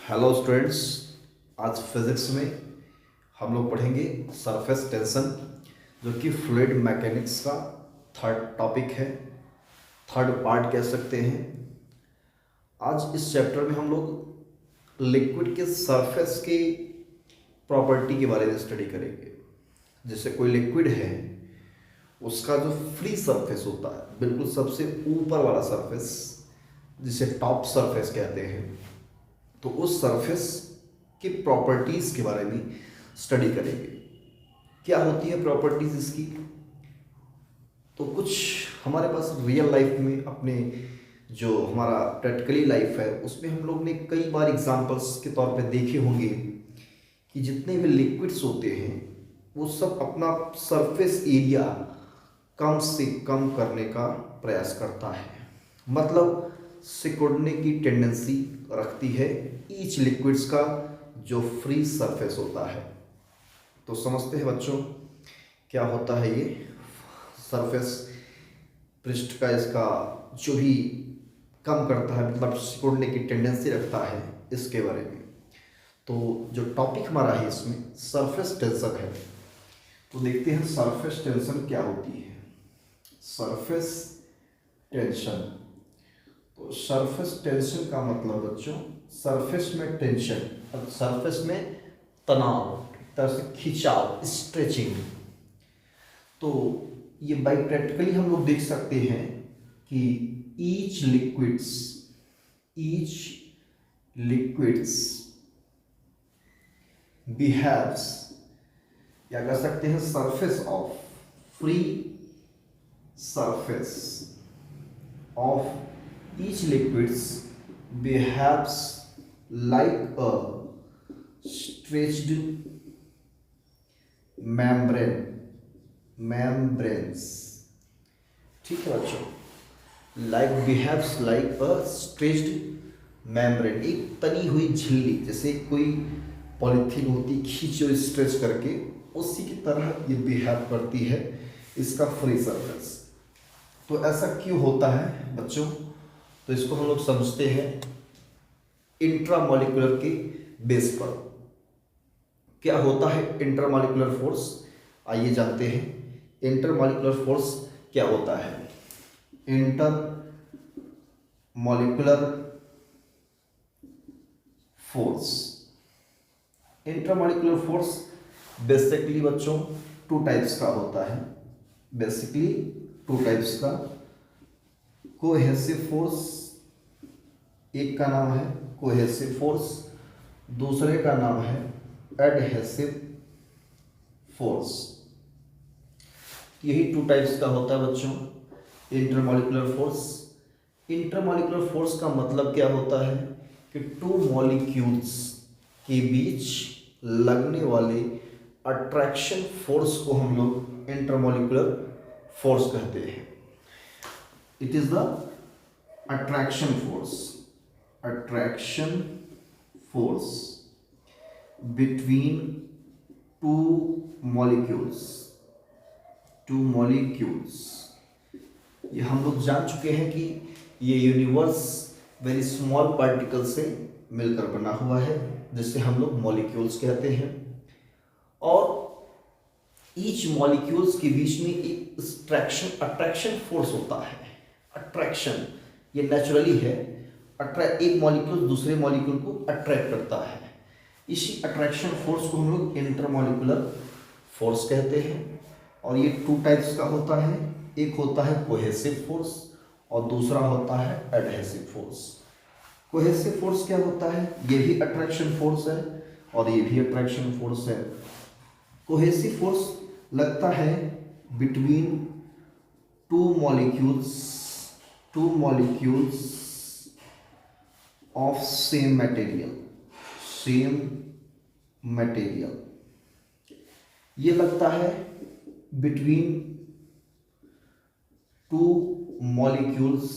Hello students. आज physics में हम लोग पढ़ेंगे सरफेस टेंशन, जो कि फ्लूइड मैकेनिक्स का थर्ड टॉपिक है, थर्ड पार्ट कह सकते हैं। आज इस चैप्टर में हम लोग लिक्विड के सरफेस की प्रॉपर्टी के बारे में स्टडी करेंगे। जैसे कोई लिक्विड है, उसका जो फ्री सरफेस होता है, बिल्कुल सबसे ऊपर वाला सरफेस, जिसे टॉप सरफेस कहते हैं, तो उस सरफेस की प्रॉपर्टीज़ के बारे में स्टडी करेंगे। क्या होती है प्रॉपर्टीज़ इसकी? तो कुछ हमारे पास रियल लाइफ में, अपने जो हमारा प्रैक्टिकली लाइफ है, उसमें हम लोग ने कई बार एग्जांपल्स के तौर पे देखे होंगे कि जितने भी लिक्विड्स होते हैं वो सब अपना सरफेस एरिया कम से कम करने का प्रयास करता है, मतलब सिकुड़ने की टेंडेंसी रखती है ईच लिक्विड्स का जो फ्री सरफेस होता है। तो समझते हैं बच्चों क्या होता है ये सरफेस पृष्ठ का, इसका जो भी कम करता है, मतलब सिकुड़ने की टेंडेंसी रखता है, इसके बारे में। तो जो टॉपिक हमारा है इसमें सरफेस टेंशन है। तो देखते हैं सरफेस टेंशन क्या होती है। सरफेस टेंशन, तो सरफेस टेंशन का मतलब बच्चों, सरफेस में टेंशन, सरफेस में तनाव, एक तरह से खिंचाव, स्ट्रेचिंग। तो ये बाई प्रैक्टिकली हम लोग देख सकते हैं कि ईच लिक्विड्स बिहेव्स, या कह सकते हैं surface of, free surface of each liquids behaves like a stretched membranes। ठीक है बच्चों, behaves like a stretched membrane, एक तनी हुई झिल्ली, जैसे कोई पॉलीथीन होती खींचो स्ट्रेच करके, उसी की तरह ये बिहेव करती है इसका फ्री सरफेस। तो ऐसा क्यों होता है बच्चों? तो इसको हम लोग समझते हैं इंट्रामॉलिक्यूलर के बेस पर। क्या होता है इंटरमॉलिक्यूलर फोर्स? आइए जानते हैं इंटरमॉलिक्यूलर फोर्स क्या होता है। इंटरमॉलिक्यूलर फोर्स बेसिकली बच्चों टू टाइप्स का होता है। बेसिकली टू टाइप्स का, कोहेसिव फोर्स, एक का नाम है कोहेसिव फोर्स, दूसरे का नाम है एडहेसिव फोर्स। यही टू टाइप्स का होता है बच्चों इंटरमॉलिक्यूलर फोर्स। इंटरमॉलिक्यूलर फोर्स का मतलब क्या होता है कि टू मॉलिक्यूल्स के बीच लगने वाले अट्रैक्शन फोर्स को हम लोग इंटरमॉलिक्यूलर फोर्स कहते हैं। It is the attraction force between two molecules। ये हम लोग जान चुके हैं कि ये यूनिवर्स वेरी स्मॉल पार्टिकल से मिलकर बना हुआ है, जिसे हम लोग मॉलिक्यूल्स कहते हैं। और ईच मॉलिक्यूल्स के बीच में एक अट्रैक्शन फोर्स होता है। अट्रैक्शन ये नेचुरली है, एक मॉलिक्यूल दूसरे मॉलिक्यूल को अट्रैक्ट करता है। इसी अट्रैक्शन फोर्स को हम लोग इंटरमॉलिक्यूलर फोर्स कहते हैं। और ये टू टाइप्स का होता है, एक होता है कोहेसिव फोर्स और दूसरा होता है एडहेसिव फोर्स। कोहेसिव फोर्स क्या होता है? ये भी अट्रैक्शन फोर्स है और ये भी अट्रैक्शन फोर्स है। कोहेसिव फोर्स लगता है between two molecules of same material। ये लगता है between two molecules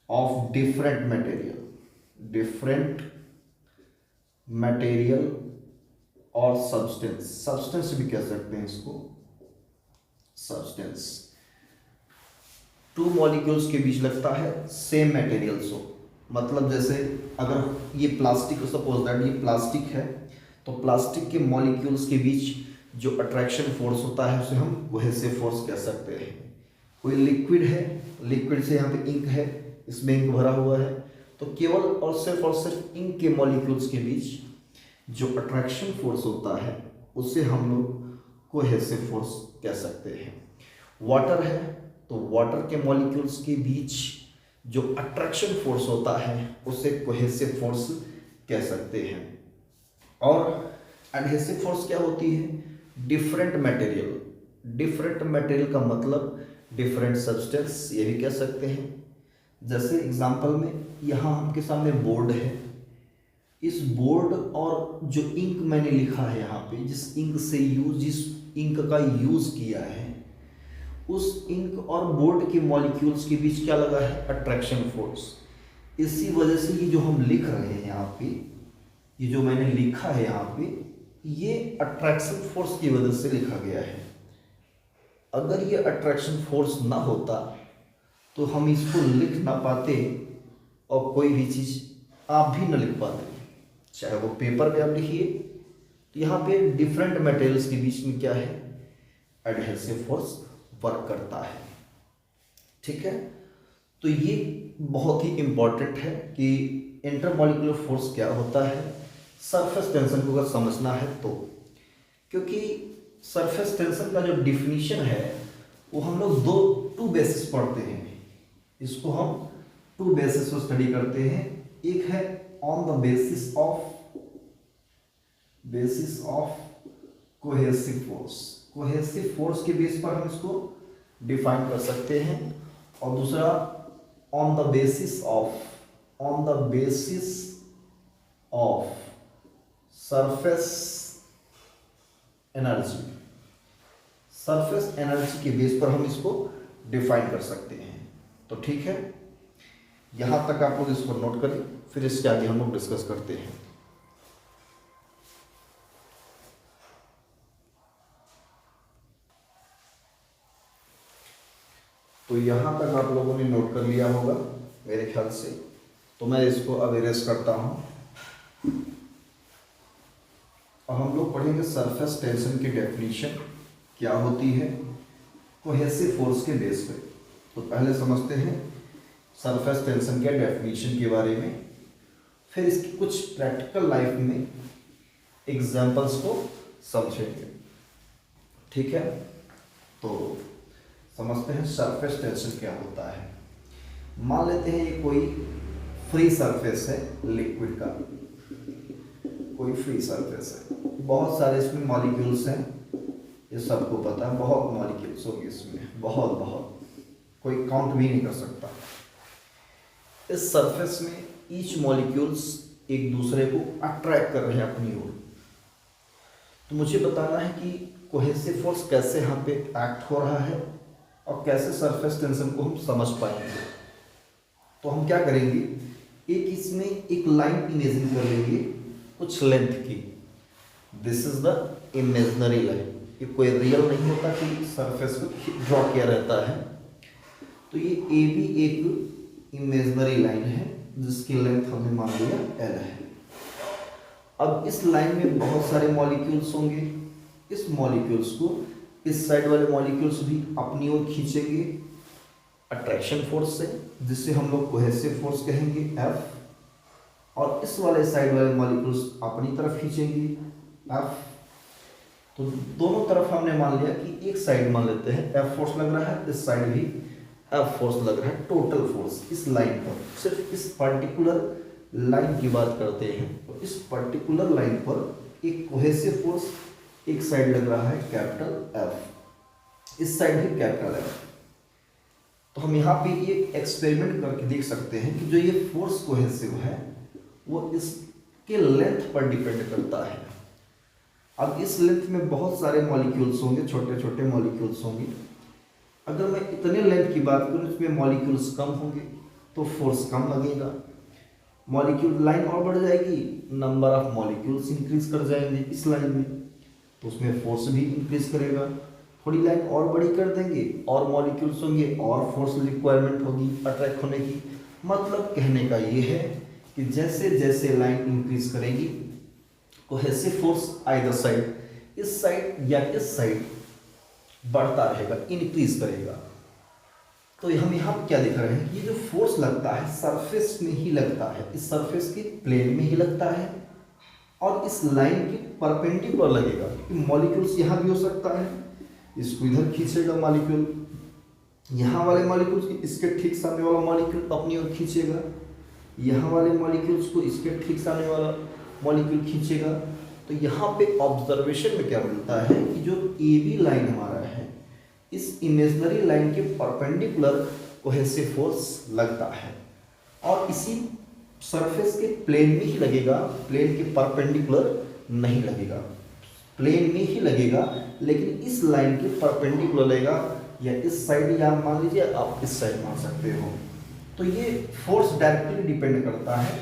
of different material और सब्सटेंस भी कह सकते हैं इसको, सब्सटेंस। टू मॉलिक्यूल्स के बीच लगता है सेम मटेरियल्स हो, मतलब जैसे अगर ये प्लास्टिक, सपोज दैट ये प्लास्टिक है, तो प्लास्टिक के मॉलिक्यूल्स के बीच जो अट्रैक्शन फोर्स होता है उसे हम कोहेसिव फोर्स कह सकते हैं। कोई लिक्विड है, लिक्विड से यहाँ पे इंक है, इसमें इंक भरा हुआ है, तो केवल और सिर्फ इंक के मॉलिक्यूल्स के बीच जो अट्रैक्शन फोर्स होता है उसे हम लोग कोहेसिव फोर्स कह सकते हैं। वाटर है तो वाटर के मॉलिक्यूल्स के बीच जो अट्रैक्शन फोर्स होता है उसे कोहेसिव फोर्स कह सकते हैं। और एडहेसिव फोर्स क्या होती है? डिफरेंट मटेरियल का मतलब डिफरेंट सब्सटेंस, ये भी कह सकते हैं। जैसे एग्जांपल में यहाँ आपके सामने बोर्ड है, इस बोर्ड और जो इंक मैंने लिखा है यहाँ पे, जिस इंक का यूज किया है, उस इंक और बोर्ड के मॉलिक्यूल्स के बीच क्या लगा है? Attraction force. इसी वजह से ये जो हम लिख रहे हैं यहाँ पे, ये जो मैंने लिखा है यहाँ पे, ये अट्रैक्शन फोर्स की वजह से लिखा गया है। अगर ये अट्रैक्शन फोर्स ना होता तो हम इसको लिख ना पाते और कोई भी चीज़ आप भी ना लिख पाते, चाहे वो पेपर पे आप लिखिए। तो यहाँ पे डिफरेंट मटेरियल्स के बीच में क्या है? एडहेसिव फोर्स वर्क करता है। ठीक है, तो ये बहुत ही इंपॉर्टेंट है कि इंटरमॉलिक्यूलर फोर्स क्या होता है, सरफेस टेंशन को अगर समझना है तो। क्योंकि सरफेस टेंशन का जो डिफिनीशन है वो हम लोग टू बेसिस पढ़ते हैं, इसको हम टू बेसिस पर स्टडी करते हैं। एक है on the basis of cohesive force, cohesive force के बेस पर हम इसको डिफाइन कर सकते हैं। और दूसरा on the basis of surface energy के बेस पर हम इसको डिफाइन कर सकते हैं। तो ठीक है, यहां तक आप लोग इसको नोट करें, फिर इसके आगे हम लोग डिस्कस करते हैं। तो यहां तक आप लोगों ने नोट कर लिया होगा मेरे ख्याल से, तो मैं इसको अब इरेज करता हूं और हम लोग पढ़ेंगे सरफेस टेंशन की डेफिनेशन क्या होती है कोहेसिव फोर्स के बेस पे। तो पहले समझते हैं सरफेस टेंशन के डेफिनेशन के बारे में, फिर इसकी कुछ प्रैक्टिकल लाइफ में एग्जांपल्स को समझेंगे। ठीक है, तो समझते हैं सरफेस टेंशन क्या होता है। मान लेते हैं ये कोई फ्री सरफेस है, लिक्विड का कोई फ्री सरफेस है, बहुत सारे इसमें मॉलिक्यूल्स हैं, ये सबको पता है, बहुत मॉलिक्यूल्स होंगे इसमें, बहुत कोई काउंट भी नहीं कर सकता। इस सरफेस में ईच मॉलिक्यूल्स एक दूसरे को अट्रैक्ट कर रहे हैं अपनी ओर। तो मुझे बताना है कि कोहेसिव फोर्स कैसे यहाँ पे एक्ट हो रहा है और कैसे सरफेस टेंशन को हम समझ पाएंगे। तो हम क्या करेंगे, एक इसमें एक लाइन इमेजिन कर लेंगे कुछ लेंथ की। This is the imaginary line, ये कोई रियल नहीं होता कि सरफेस को ड्रॉ किया रहता है। तो ये ए भी एक इमेजिनरी लाइन है जिसकी लेंथ हमने मान लिया एल है। अब इस लाइन में बहुत सारे मॉलिक्यूल्स होंगे, इस मॉलिक्यूल्स को इस साइड वाले मॉलिक्यूल्स भी अपनी ओर खींचेंगे अट्रैक्शन फोर्स से, जिससे हम लोग कोहेसिव फोर्स कहेंगे एफ, और इस वाले साइड वाले मॉलिक्यूल्स अपनी तरफ खींचेंगे एफ। तो दोनों तरफ हमने मान लिया कि एक साइड मान लेते हैं एफ फोर्स लग रहा है, इस साइड भी एफ फोर्स लग रहा है, टोटल फोर्स इस लाइन पर, सिर्फ इस पर्टिकुलर लाइन की बात करते हैं। तो इस पर्टिकुलर लाइन पर एक कोहेसिव फोर्स एक साइड लग रहा है कैपिटल एफ, इस साइड भी कैपिटल एफ। तो हम यहाँ पे ये एक्सपेरिमेंट करके देख सकते हैं कि जो ये फोर्स कोहेसिव है वो इसके लेंथ पर डिपेंड करता है। अब इस लेंथ में बहुत सारे मॉलिक्यूल्स होंगे, छोटे छोटे मॉलिक्यूल्स होंगे। अगर मैं इतने लेंथ की बात करूँ, इसमें मॉलिक्यूल्स कम होंगे तो फोर्स कम लगेगा, मॉलिक्यूल लाइन और बढ़ जाएगी, नंबर ऑफ मॉलिक्यूल्स इंक्रीज कर जाएंगे इस लाइन में, तो उसमें फोर्स भी इंक्रीज करेगा। थोड़ी लाइन और बड़ी कर देंगे और मॉलिक्यूल्स होंगे और फोर्स रिक्वायरमेंट होगी अट्रैक्ट होने की, मतलब कहने का ये है कि जैसे जैसे लाइन इंक्रीज करेगी कोहेसिव फोर्स आइदर साइड, इस साइड या इस साइड बढ़ता रहेगा, इंक्रीज करेगा। तो हम यहाँ क्या देख रहे हैं, ये जो फोर्स लगता है सरफेस में ही लगता है, इस सरफेस के प्लेन में ही लगता है और इस लाइन के परपेंडिकुलर लगेगा, क्योंकि मॉलिक्यूल्स यहाँ भी हो सकता है, इसको इधर खींचेगा मॉलिक्यूल, यहाँ वाले मॉलिक्यूल्स इसके ठीक सामने वाला मॉलिक्यूल अपनी ओर खींचेगा, यहाँ वाले मॉलिक्यूल्स को इसके ठीक सामने वाला मॉलिक्यूल खींचेगा। तो यहाँ पे ऑब्जर्वेशन में क्या मिलता है कि जो ए बी लाइन हमारा है, इस इमेजनरी लाइन के परपेंडिकुलर कोहेसिव फोर्स लगता है और इसी सरफेस के प्लेन में ही लगेगा, प्लेन के परपेंडिकुलर नहीं लगेगा, प्लेन में ही लगेगा लेकिन इस लाइन के परपेंडिकुलर लगेगा, या इस साइड या मान लीजिए आप इस साइड मान सकते हो। तो ये फोर्स डायरेक्टली डिपेंड करता है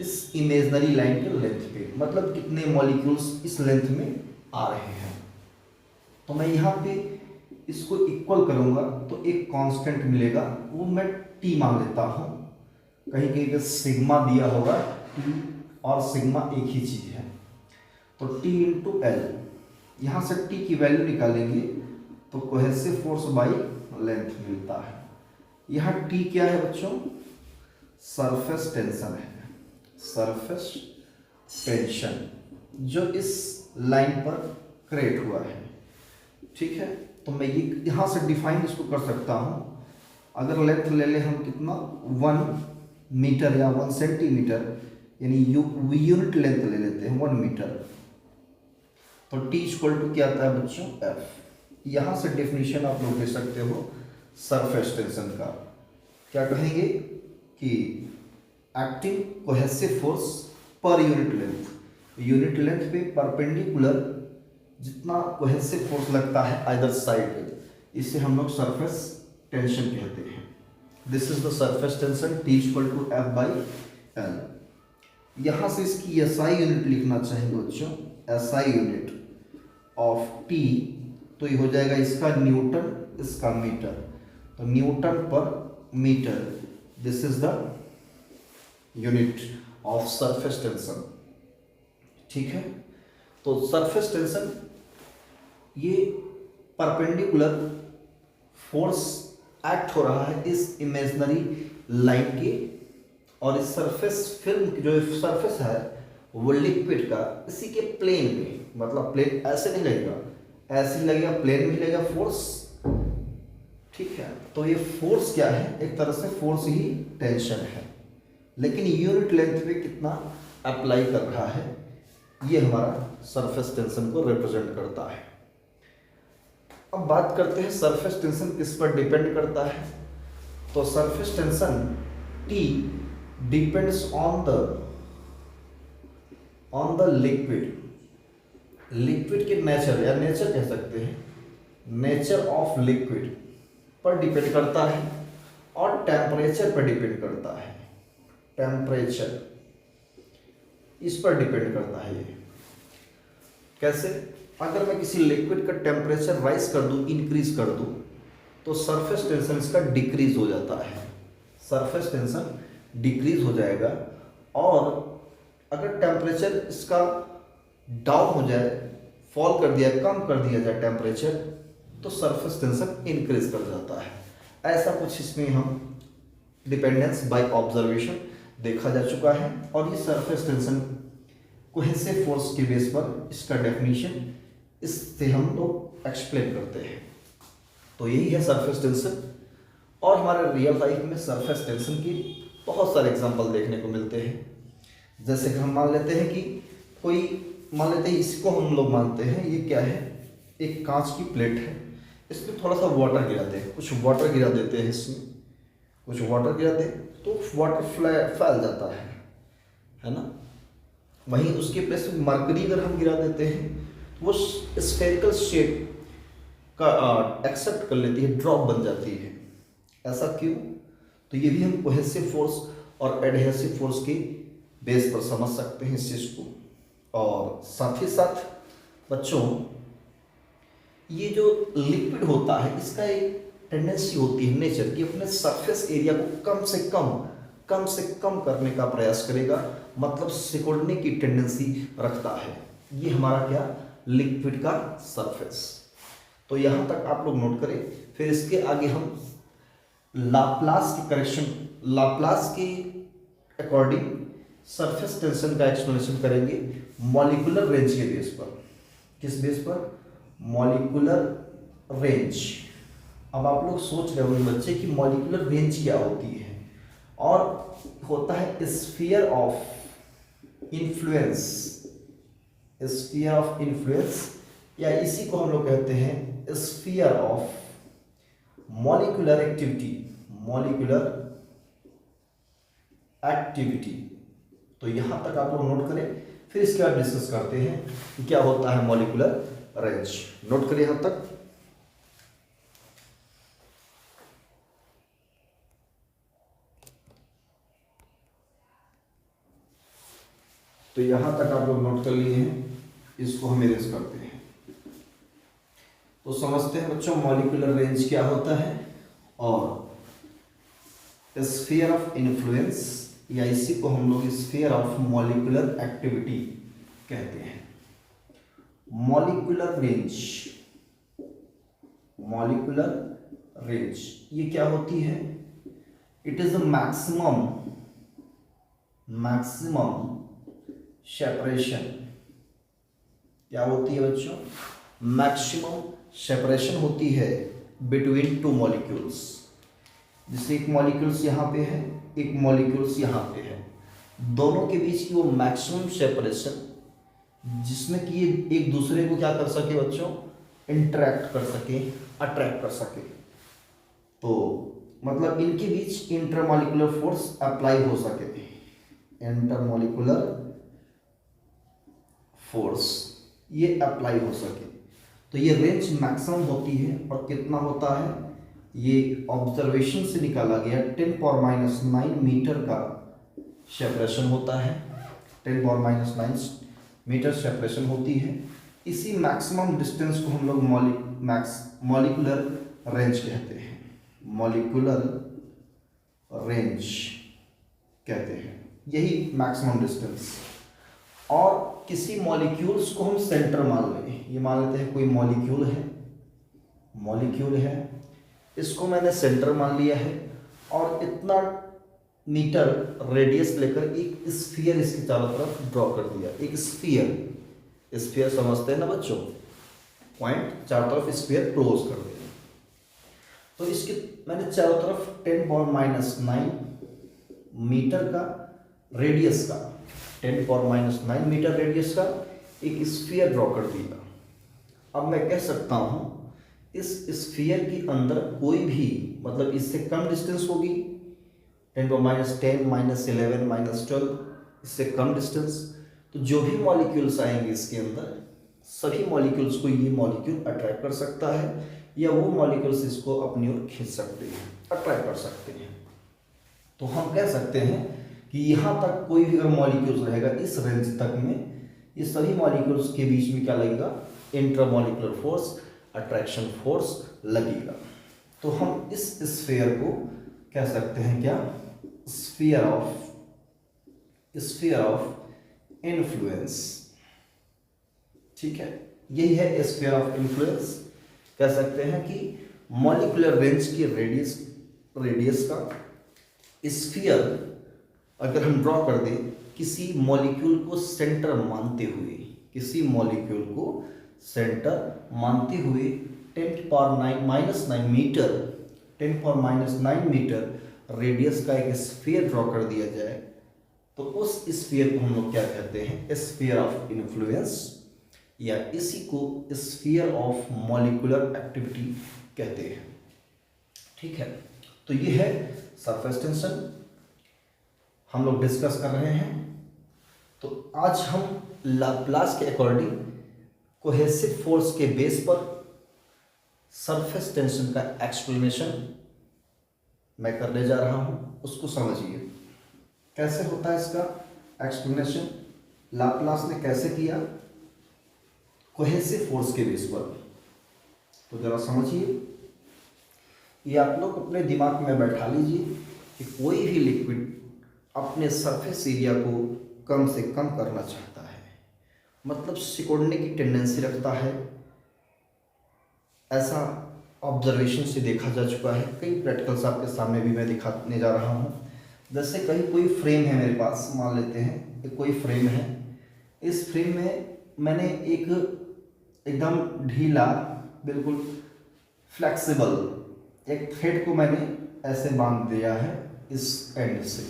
इस इमेजनरी लाइन के लेंथ पे, मतलब कितने मॉलिक्यूल्स इस लेंथ में आ रहे हैं। तो मैं यहाँ पे इसको इक्वल करूँगा तो एक कांस्टेंट मिलेगा, वो मैं टी मान लेता हूँ, कहीं कहीं पे सिग्मा दिया होगा, टी और सिग्मा एक ही चीज़ है। तो टी इंटू एल, यहाँ से टी की वैल्यू निकालेंगे तो कोहेसिव फोर्स बाई लेंथ मिलता है। यहाँ टी क्या है बच्चों, सरफेस टेंशन है, सरफेस टेंशन जो इस लाइन पर क्रिएट हुआ है, ठीक है। तो मैं ये यहाँ से डिफाइन इसको कर सकता हूँ, अगर लेंथ ले ले हम कितना 1 मीटर या 1 सेंटीमीटर, यानी यूनिट लेंथ ले लेते हैं 1 मीटर, तो टी इक्वल टू क्या आता है बच्चों एफ। यहाँ से डेफिनेशन आप लोग दे सकते हो सरफेस टेंशन का, क्या कहेंगे कि acting cohesive force per unit length पे परपेंडिकुलर जितना कोहेसिव फोर्स लगता है आइदर साइड, इसे हम लोग सरफेस टेंशन कहते हैं। This is the surface tension, T equal to F by L. यहाँ से इसकी एसआई यूनिट लिखना चाहेंगे बच्चों, एसआई यूनिट ऑफ टी, तो ये हो जाएगा इसका न्यूटन, इसका मीटर, तो newton per metre, this is the unit of surface tension, ठीक है। तो सरफेस टेंशन ये परपेंडिकुलर फोर्स एक्ट हो रहा है इस इमेजिनरी लाइन के, और इस सरफेस फिल्म जो सरफेस है वो लिक्विड का इसी के प्लेन में, मतलब प्लेन ऐसे नहीं लगेगा, ऐसे ही लगेगा, प्लेन में लगेगा फोर्स, ठीक है। तो ये फोर्स क्या है, एक तरह से फोर्स ही टेंशन है, लेकिन यूनिट लेंथ पे कितना अप्लाई कर रहा है ये हमारा सरफेस टेंशन को रिप्रेजेंट करता है। अब बात करते हैं सरफेस टेंशन किस पर डिपेंड करता है। तो surface tension T depends on the liquid के नेचर, या नेचर कह सकते हैं, नेचर ऑफ लिक्विड पर डिपेंड करता है और टेम्परेचर पर डिपेंड करता है, टेम्परेचर इस पर डिपेंड करता है। ये कैसे, अगर मैं किसी लिक्विड का टेम्परेचर राइज कर दूं, इंक्रीज कर दूं, तो सरफेस टेंशन इसका डिक्रीज हो जाता है, सरफेस टेंशन डिक्रीज हो जाएगा। और अगर टेम्परेचर इसका डाउन हो जाए, फॉल कर दिया, कम कर दिया जाए टेम्परेचर, तो सरफेस टेंशन इंक्रीज कर जाता है। ऐसा कुछ इसमें हम डिपेंडेंस बाय ऑब्जर्वेशन देखा जा चुका है, और ये सरफेस टेंशन कोहेसिव फोर्स के बेस पर इसका डेफिनेशन इससे हम लोग एक्सप्लेन करते हैं। तो यही है सरफेस टेंशन, और हमारे रियल लाइफ में सरफेस टेंशन की बहुत सारे एग्जांपल देखने को मिलते हैं। जैसे कि हम मान लेते हैं कि कोई, मान लेते हैं इसको हम लोग मानते हैं ये क्या है, एक कांच की प्लेट है, इसमें थोड़ा सा वाटर गिराते हैं, कुछ वाटर गिरा देते हैं, इसमें कुछ वाटर गिराते हैं तो वाटर फैल जाता है ना। वहीं उसके प्लेस में मरकरी अगर हम गिरा देते हैं तो वो स्फेरिकल शेप का एक्सेप्ट कर लेती है, ड्रॉप बन जाती है। ऐसा क्यों? तो ये भी हम कोहेसिव फोर्स और एडहेसिव फोर्स के बेस पर समझ सकते हैं इस चीज़ को। और साथ ही साथ बच्चों, ये जो लिक्विड होता है इसका एक टेंडेंसी होती है नेचर की अपने सरफेस एरिया को कम से कम कम से कम करने का प्रयास करेगा, मतलब सिकुड़ने की टेंडेंसी रखता है। ये हमारा क्या, लिक्विड का सरफेस। तो यहाँ तक आप लोग नोट करें। फिर इसके आगे हम लाप्लास के करेक्शन, लाप्लास के अकॉर्डिंग सरफेस टेंशन का एक्सप्लेनेशन करेंगे मॉलिक्यूलर रेंज के बेस पर। किस बेस पर, मॉलिक्यूलर रेंज। अब आप लोग सोच रहे होंगे बच्चे कि मॉलिक्यूलर रेंज क्या होती है, और होता है sphere of influence, sphere of influence, या इसी को हम लोग कहते हैं sphere of molecular activity, molecular activity. तो यहां तक आप लोग नोट करें, फिर इसके बाद डिस्कस करते हैं कि क्या होता है मॉलिक्यूलर रेंज। नोट करें यहां तक। तो यहां तक आप लोग नोट कर लिए हैं, इसको हम इरेज करते हैं। तो समझते हैं बच्चों मॉलिक्यूलर रेंज क्या होता है, और स्फीयर ऑफ इन्फ्लुएंस, या इसी को हम लोग स्फीयर ऑफ मॉलिक्यूलर एक्टिविटी कहते हैं। मॉलिक्यूलर रेंज, मॉलिक्यूलर रेंज ये क्या होती है, it is a maximum separation. क्या होती है बच्चों, मैक्सिमम सेपरेशन होती है बिटवीन टू मॉलिक्यूल्स। जैसे एक मॉलिक्यूल्स यहाँ पे है, एक मॉलिक्यूल्स यहाँ पे है, दोनों के बीच की वो मैक्सिमम सेपरेशन, जिसमें कि ये एक दूसरे को क्या कर सके बच्चों, इंटरेक्ट कर सके, अट्रैक्ट कर सके। तो मतलब इनके बीच इंटरमॉलिक्यूलर फोर्स अप्लाई हो सके, इंटरमॉलिक्यूलर फोर्स ये अप्लाई हो सके। तो ये रेंज मैक्सिमम होती है, और कितना होता है, ये ऑब्जर्वेशन से निकाला गया 10⁻⁹ मीटर का सेपरेशन होता है, 10⁻⁹ मीटर सेपरेशन होती है। इसी मैक्सिमम डिस्टेंस को हम लोग मॉलिक्यूलर रेंज कहते हैं, मॉलिक्यूलर रेंज कहते हैं, यही मैक्सिमम डिस्टेंस। और किसी मॉलिक्यूल्स को हम सेंटर मान लें, ये मान लेते हैं कोई मॉलिक्यूल है, इसको मैंने सेंटर मान लिया है, और इतना मीटर रेडियस लेकर एक स्फीयर इसके चारों तरफ ड्रॉ कर दिया। एक स्फीयर समझते हैं ना बच्चों, पॉइंट चारों तरफ स्फीयर क्लोज कर दिया। तो इसके मैंने चारों तरफ 10⁻⁹ मीटर का रेडियस का, 10⁻⁹ मीटर रेडियस का एक स्फीयर ड्रॉ कर दिया। अब मैं कह सकता हूं इस स्फीयर के अंदर कोई भी, मतलब इससे कम डिस्टेंस होगी, 10⁻⁻, -11, -12, इससे कम डिस्टेंस, तो जो भी मॉलिक्यूल्स आएंगे इसके अंदर, सभी मॉलिक्यूल्स को ये मॉलिक्यूल अट्रैक्ट कर सकता है, या वो मॉलिक्यूल्स इसको अपनी ओर खींच सकते हैं, अट्रैक्ट कर सकते हैं। तो हम कह सकते हैं कि यहाँ तक कोई भी अगर मॉलिक्यूल्स रहेगा इस रेंज तक में, ये सभी मॉलिक्यूल्स के बीच में क्या लगेगा, इंट्रामॉलिक्यूलर फोर्स, अट्रैक्शन फोर्स लगेगा। तो हम इस स्फीयर को कह सकते हैं क्या, स्फीयर ऑफ इन्फ्लुएंस। ठीक है, यही है स्फीयर ऑफ इन्फ्लुएंस। कह सकते हैं कि मॉलिक्यूलर रेंज की रेडियस का स्फीयर अगर हम ड्रॉ कर दें किसी मॉलिक्यूल को सेंटर मानते हुए, किसी मॉलिक्यूल को सेंटर मानते हुए 10⁻⁹ मीटर, 10⁻⁹ मीटर रेडियस का एक स्फीयर ड्रॉ कर दिया जाए, तो उस स्फीयर को हम लोग क्या कहते हैं, स्फीयर ऑफ इन्फ्लुएंस, या इसी को स्फीयर ऑफ मॉलिक्यूलर एक्टिविटी कहते हैं। ठीक है, तो ये है सरफेस टेंशन हम लोग डिस्कस कर रहे हैं। तो आज हम लाप्लास के अकॉर्डिंग कोहेसिव फोर्स के बेस पर सरफेस टेंशन का एक्सप्लेनेशन मैं करने जा रहा हूं, उसको समझिए कैसे होता है इसका एक्सप्लेनेशन, लाप्लास ने कैसे किया कोहेसिव फोर्स के बेस पर। तो जरा समझिए, ये आप लोग अपने दिमाग में बैठा लीजिए कि कोई भी लिक्विड अपने सरफेस एरिया को कम से कम करना चाहता है, मतलब सिकुड़ने की टेंडेंसी रखता है। ऐसा ऑब्जर्वेशन से देखा जा चुका है। कई प्रैक्टिकल्स आपके सामने भी मैं दिखाने जा रहा हूँ। जैसे कहीं कोई फ्रेम है मेरे पास, मान लेते हैं कि कोई फ्रेम है। इस फ्रेम में मैंने एक एकदम ढीला, बिल्कुल फ्लेक्सिबल एक थ्रेड को मैंने ऐसे बांध दिया है इस एंड से,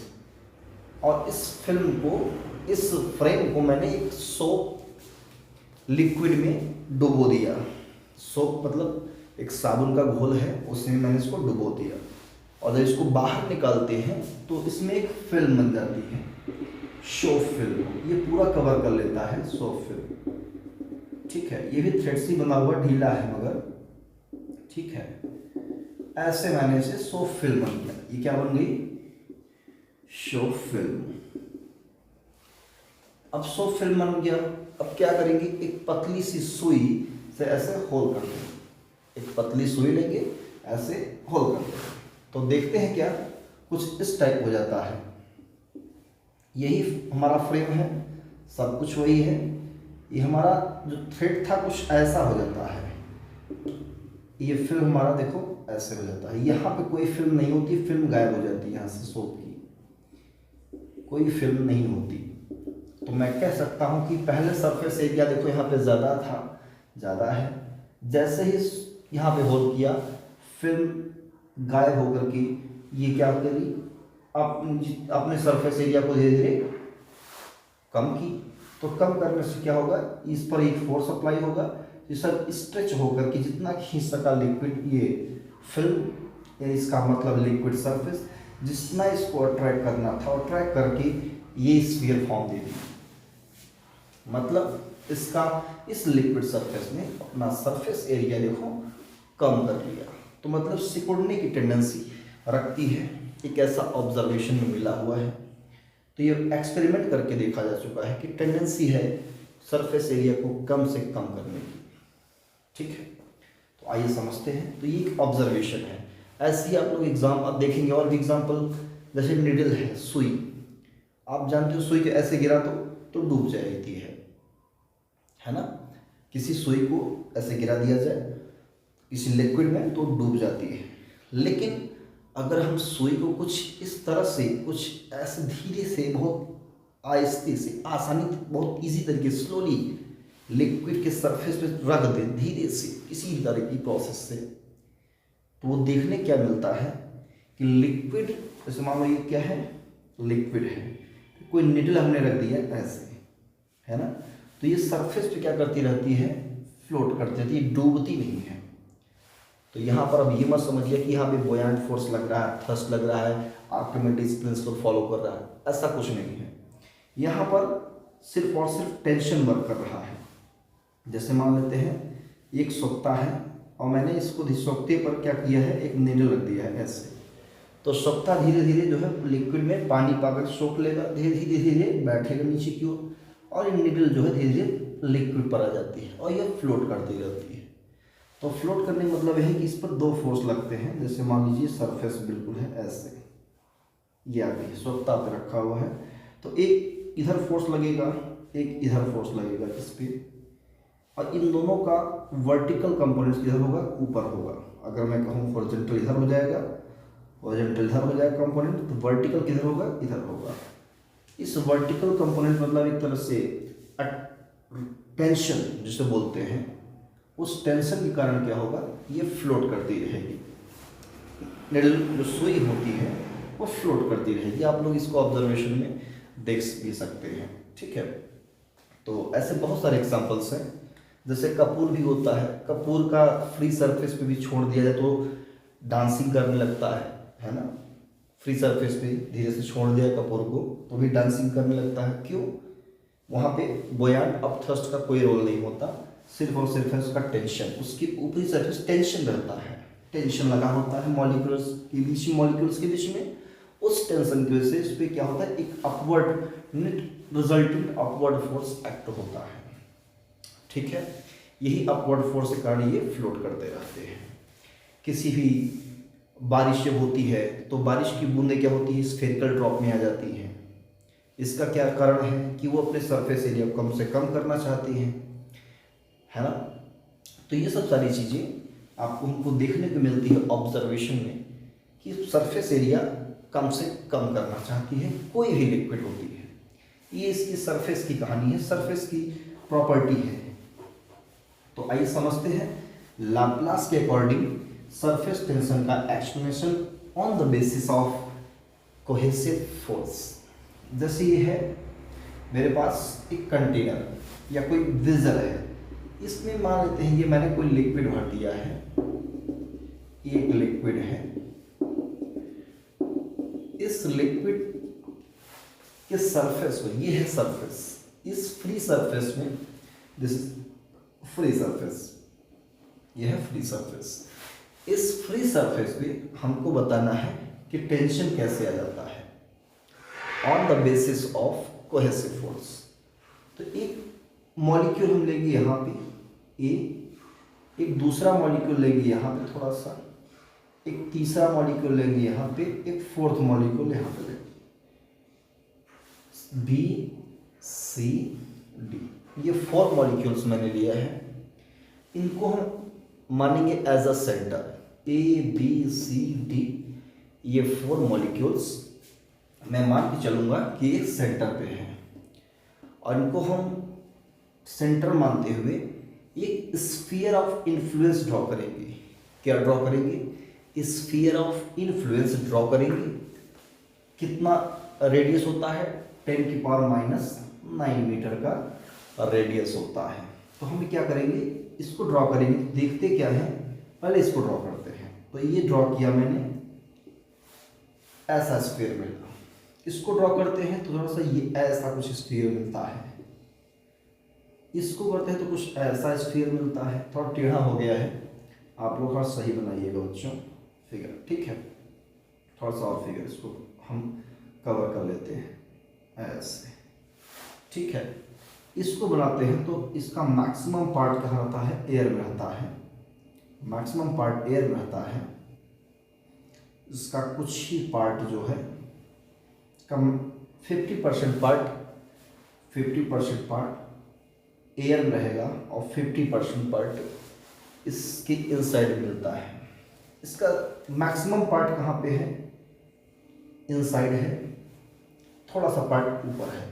और इस फिल्म को, इस फ्रेम को मैंने एक सोप लिक्विड में डुबो दिया। सोप मतलब एक साबुन का घोल है, उसमें मैंने इसको डुबो दिया, और जब इसको बाहर निकालते हैं तो इसमें एक फिल्म बन जाती है, सोप फिल्म। ये पूरा कवर कर लेता है सोप फिल्म। ठीक है, ये भी थ्रेड से बना हुआ ढीला है मगर, ठीक है। ऐसे मैंने इसे सोप फिल्म बन गया। ये क्या बन गई? Soap film. अब सोप फिल्म बन गया। अब क्या करेंगे, एक पतली सी सुई से ऐसे होल कर देंगे। एक पतली सुई लेंगे, ऐसे होल कर देंगे, तो देखते हैं क्या, कुछ इस टाइप हो जाता है। यही हमारा फ्रेम है, सब कुछ वही है। ये हमारा जो थ्रेड था कुछ ऐसा हो जाता है। ये फिल्म हमारा देखो ऐसे हो जाता है। यहाँ पे कोई फिल्म नहीं होती, फिल्म गायब हो जाती है यहाँ से, सोप की कोई फिल्म नहीं होती। तो मैं कह सकता हूँ कि पहले सरफेस एरिया देखो यहाँ पे ज़्यादा था, ज़्यादा है। जैसे ही यहाँ पे होल किया, फिल्म गायब होकर के ये क्या करी, अपने सरफेस एरिया को धीरे धीरे कम की। तो कम करने से क्या होगा, इस पर एक फोर्स अप्लाई होगा, ये सब स्ट्रेच होकर के जितना खींच सका लिक्विड, ये फिल्म, इसका मतलब लिक्विड सरफेस, जितना इसको अट्रैक्ट करना था, अट्रैक्ट करके ये स्फीयर फॉर्म दे दी। मतलब इसका इस लिक्विड सरफेस ने अपना सरफेस एरिया देखो कम कर लिया। तो मतलब सिकुड़ने की टेंडेंसी रखती है, एक ऐसा ऑब्जर्वेशन में मिला हुआ है। तो ये एक्सपेरिमेंट करके देखा जा चुका है कि टेंडेंसी है सरफेस एरिया को कम से कम करने की। ठीक है, तो आइए समझते हैं। तो ये एक ऑब्जर्वेशन है। ऐसे ही आप लोग एग्जाम अब देखेंगे, और भी एग्जाम्पल, जैसे निडल है, सुई। आप जानते हो सुई को ऐसे गिरा तो डूब जाती है ना। किसी सुई को ऐसे गिरा दिया जाए किसी लिक्विड में तो डूब जाती है। लेकिन अगर हम सुई को कुछ इस तरह से, कुछ ऐसे धीरे से, बहुत आहिस्ते से, आसानी, बहुत इजी तरीके, स्लोली लिक्विड के सरफेस पे रख दें, धीरे से, किसी भी तरह की प्रोसेस से, तो वो देखने क्या मिलता है कि लिक्विड, जैसे मान लो ये क्या है, लिक्विड है, कोई निडल हमने रख दिया ऐसे, है ना, तो ये सरफेस पे क्या करती रहती है, फ्लोट करती रहती है, डूबती नहीं है। तो यहाँ पर अब ये मत समझिए कि यहाँ पे बोयांट फोर्स लग रहा है, थ्रस्ट लग रहा है, आर्किमिडीज प्रिंसिपल फॉलो कर रहा है, ऐसा कुछ नहीं है। यहाँ पर सिर्फ और सिर्फ टेंशन वर्क कर रहा है। जैसे मान लेते हैं एक सोखता है, और मैंने इसको सोखते पर क्या किया है, एक नीडल रख दिया है ऐसे, तो सोखता धीरे धीरे जो है लिक्विड में पानी पाकर सोख लेगा, धीरे धीरे धीरे बैठेगा नीचे की ओर, और ये नीडल जो है धीरे धीरे लिक्विड पर आ जाती है, और यह फ्लोट करती रहती है। तो फ्लोट करने का मतलब है कि इस पर दो फोर्स लगते हैं। जैसे मान लीजिए सरफेस बिल्कुल है ऐसे, ये आगे सोखता पे रखा हुआ है, तो एक इधर फोर्स लगेगा, एक इधर फोर्स लगेगा इस पे, और इन दोनों का वर्टिकल कंपोनेंट किधर होगा, ऊपर होगा। अगर मैं कहूँ हॉरिजॉन्टल इधर हो जाएगा, हॉरिजॉन्टल इधर हो जाएगा कंपोनेंट, तो वर्टिकल किधर होगा, इधर होगा। इस वर्टिकल कंपोनेंट मतलब एक तरह से टेंशन जिसे बोलते हैं, उस टेंशन के कारण क्या होगा, ये फ्लोट करती रहेगी। निडल जो सुई होती है वो फ्लोट करती रहेगी। आप लोग इसको ऑब्जर्वेशन में देख भी सकते हैं। ठीक है, तो ऐसे बहुत सारे एग्जांपल्स हैं। जैसे कपूर भी होता है, कपूर का फ्री सरफेस पे भी छोड़ दिया जाए तो डांसिंग करने लगता है ना। फ्री सरफेस पे धीरे से छोड़ दिया कपूर को तो भी डांसिंग करने लगता है। क्यों? वहाँ पे बोयांट अप थ्रस्ट का कोई रोल नहीं होता, सिर्फ और सिर्फ है उसका टेंशन, उसकी ऊपरी सरफेस टेंशन रहता है, टेंशन लगा होता है मॉलिक्यूल्स के बीच में। उस टेंशन की वजह से इस पर क्या होता है, एक upward net resultant upward force act होता है। ठीक है, यही अपवर्ड फोर्स के कारण ये फ्लोट करते रहते हैं। किसी भी बारिश जब होती है तो बारिश की बूंदें क्या होती है, स्फेरिकल ड्रॉप में आ जाती हैं। इसका क्या कारण है कि वो अपने सरफेस एरिया को कम से कम करना चाहती हैं, है ना। तो ये सब सारी चीज़ें आपको हमको देखने को मिलती है ऑब्जर्वेशन में कि सरफेस एरिया कम से कम करना चाहती है कोई भी लिक्विड होती है। ये इसकी सरफेस की कहानी है, सरफेस की प्रॉपर्टी है। तो आइए समझते हैं लाप्लास के अकॉर्डिंग सरफेस टेंशन का explanation on the basis of cohesive force. जैसे ये है मेरे पास एक कंटेनर या कोई विजल है, इसमें मान लेते हैं ये मैंने कोई लिक्विड भर दिया है, एक लिक्विड है। इस लिक्विड के सरफेस में, ये है सरफेस, इस फ्री सरफेस में, दिस इज फ्री सरफेस, ये है फ्री सरफेस। इस फ्री सरफेस पे हमको बताना है कि टेंशन कैसे आ जाता है on the basis of cohesive force. तो एक मॉलिक्यूल हम लेंगे यहाँ पे ए, एक दूसरा मॉलिक्यूल लेंगे यहाँ पे थोड़ा सा, एक तीसरा मॉलिक्यूल लेंगे यहाँ पे, एक फोर्थ मॉलिक्यूल यहाँ पे लेंगे, बी सी डी। ये 4 मॉलिक्यूल्स मैंने लिया है, इनको हम मानेंगे as a centre, A B C D. ये 4 मॉलिक्यूल्स मैं मान के चलूँगा कि एक सेंटर पे हैं, और इनको हम सेंटर मानते हुए एक स्फीयर ऑफ इन्फ्लुएंस ड्रॉ करेंगे। क्या ड्रॉ करेंगे? स्फीयर ऑफ इन्फ्लुएंस ड्रॉ करेंगे। कितना रेडियस होता है? 10⁻⁹ मीटर का रेडियस होता है। तो हम क्या करेंगे, इसको ड्रॉ करेंगे। देखते क्या है, पहले इसको ड्रॉ करते हैं। तो ये ड्रॉ किया मैंने, ऐसा स्फीयर मिला। इसको ड्रॉ करते हैं तो थोड़ा सा ये ऐसा कुछ स्फीयर मिलता है। इसको करते हैं तो कुछ ऐसा स्फीयर मिलता है। थोड़ा टेढ़ा हो गया है, आप लोग थोड़ा सही बनाइएगा बच्चों फिगर, ठीक है। थोड़ा सा और फिगर इसको हम कवर कर लेते हैं ऐसे, ठीक है। इसको बनाते हैं तो इसका मैक्सिमम पार्ट कहाँ रहता है? एयर में रहता है। मैक्सिमम पार्ट एयर में रहता है। इसका कुछ ही पार्ट जो है कम 50% पार्ट एयर में रहेगा और 50% पार्ट इसके इनसाइड मिलता है। इसका मैक्सिमम पार्ट कहाँ पे है? इनसाइड है, थोड़ा सा पार्ट ऊपर है।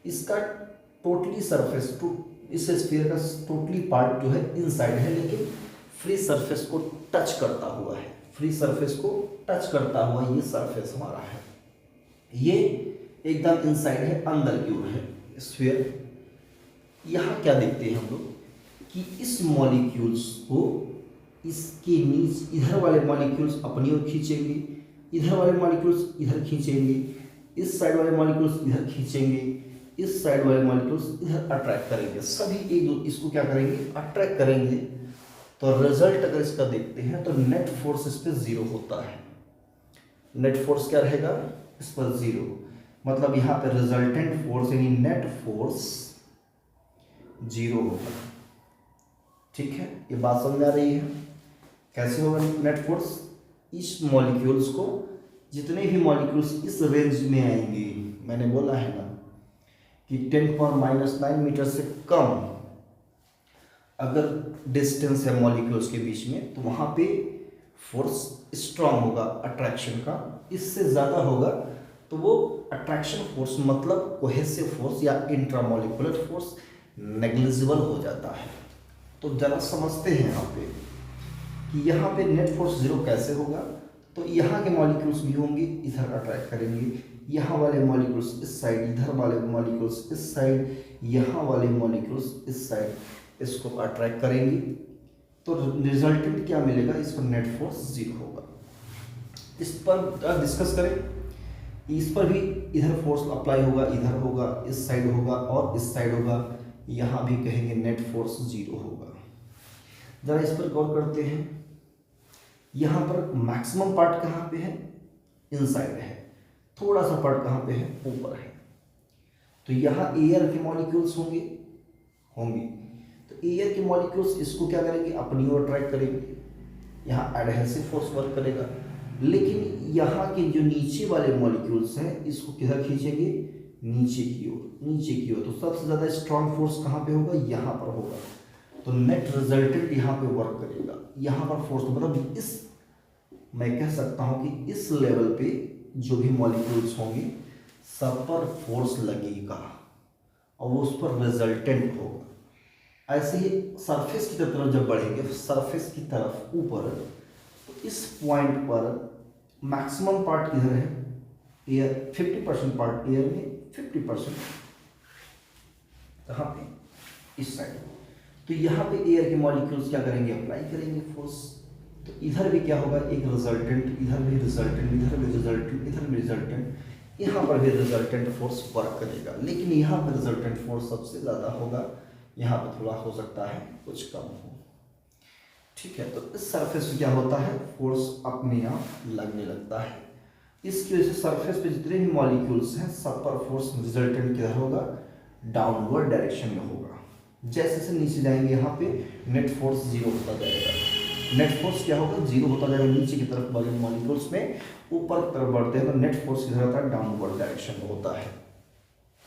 इसका टोटली सरफेस इस स्फीयर का टोटली पार्ट जो है इनसाइड है, लेकिन फ्री सरफेस को टच करता हुआ है। फ्री सरफेस को टच करता हुआ ये सरफेस हमारा है। ये एकदम इनसाइड है, अंदर की ओर है स्फीयर। यहाँ क्या देखते हैं हम लोग कि इस मॉलिक्यूल्स को इसके नीचे इधर वाले मॉलिक्यूल्स अपनी ओर खींचेंगे, इधर वाले मॉलिक्यूल्स इधर खींचेंगे, इस साइड वाले मॉलिक्यूल्स इधर खींचेंगे, इस साइड वाले मॉलिक्यूल्स इधर अट्रैक्ट करेंगे। सभी एक दो इसको क्या करेंगे? अट्रैक्ट करेंगे। तो रिजल्ट अगर इसका देखते हैं तो नेट फोर्स इस पर 0 होता है। नेट फोर्स क्या रहेगा? इस पर 0। मतलब यहाँ पे रिजल्टेंट फोर्स यानी नेट फोर्स 0 होगा, ठीक है। ये बात समझ आ रही है? कैसे होगा नेट फोर्स? इस मॉलिक्यूल्स को, जितने भी मॉलिक्यूल्स इस रेंज में आएंगे, मैंने बोला है ना कि 10⁻⁹ मीटर से कम अगर डिस्टेंस है मॉलिक्यूल्स के बीच में, तो वहाँ पे फोर्स स्ट्रांग होगा अट्रैक्शन का। इससे ज़्यादा होगा तो वो अट्रैक्शन फोर्स मतलब कोहेसिव फोर्स या इंट्रामॉलिक्यूलर फोर्स नेग्लिजिबल हो जाता है। तो जरा समझते हैं यहाँ पे कि यहाँ पे नेट फोर्स 0 कैसे होगा। तो यहाँ के मॉलिक्यूल्स भी होंगे, इधर अट्रैक्ट करेंगे। यहाँ वाले मॉलिक्यूल्स इस साइड, इधर वाले मॉलिक्यूल्स इस साइड, यहाँ वाले मॉलिक्यूल्स इस साइड, इसको अट्रैक्ट करेंगे। तो रिजल्टेंट क्या मिलेगा? इस पर नेट फोर्स 0 होगा। इस पर डिस्कस करें, इस पर भी इधर फोर्स अप्लाई होगा, इधर होगा, इस साइड होगा और इस साइड होगा। यहाँ भी कहेंगे नेट फोर्स 0 होगा। जरा इस पर गौर करते हैं। यहाँ पर मैक्सिमम पार्ट कहाँ पे है? इनसाइड है। थोड़ा सा पार्ट कहाँ पे है? ऊपर है। तो यहाँ एयर के मॉलिक्यूल्स होंगे। तो एयर के मॉलिक्यूल्स इसको क्या करेंगे? अपनी ओर अट्रैक्ट करेंगे। यहाँ एडहेसिव फोर्स वर्क करेगा। लेकिन यहाँ के जो नीचे वाले मॉलिक्यूल्स हैं इसको किधर खींचेंगे, नीचे की ओर, नीचे की ओर। तो सबसे ज़्यादा स्ट्रॉन्ग फोर्स कहाँ पे होगा, यहाँ पर होगा। तो नेट रिजल्टेंट यहाँ पे वर्क करेगा, यहाँ पर फोर्स, मतलब इस, मैं कह सकता हूँ कि इस लेवल पे जो भी मॉलिक्यूल्स होंगे सब पर फोर्स लगेगा और वो उस पर रिजल्टेंट होगा। ऐसे ही सरफेस की तरफ जब बढ़ेंगे, सरफेस की तरफ ऊपर, तो इस पॉइंट पर मैक्सिमम पार्ट किधर है, एयर, 50% पार्ट एयर में, 50% कहाँ पे, इस साइड। तो यहाँ पे एयर के मॉलिक्यूल्स क्या करेंगे, अप्लाई करेंगे फोर्स। तो इधर भी क्या होगा, एक रिजल्टेंट, इधर भी रिजल्टेंट, इधर भी रिजल्टेंट, इधर भी रिजल्टेंट, यहाँ पर भी रिजल्टेंट फोर्स वर्क करेगा। लेकिन यहाँ पर रिजल्टेंट फोर्स सबसे ज़्यादा होगा, यहाँ पर थोड़ा हो सकता है कुछ कम हो। ठीक है, तो इस सरफेस पे क्या होता है, फोर्स अपने आप लगने लगता है। इसकी वजह से सरफेस पे जितने भी मॉलिक्यूल्स हैं सब पर फोर्स रिजल्टेंट किधर होगा, डाउनवर्ड डायरेक्शन में होगा। जैसे जैसे नीचे जाएंगे यहाँ पे नेट फोर्स जीरो होता जाएगा। नेट फोर्स क्या होगा, जीरो होता जाएगा नीचे की तरफ वाले मॉलिक्यूल्स में। ऊपर की तरफ बढ़ते हैं तो नेट फोर्स किधर होता है, डाउनवर्ड डायरेक्शन में होता है।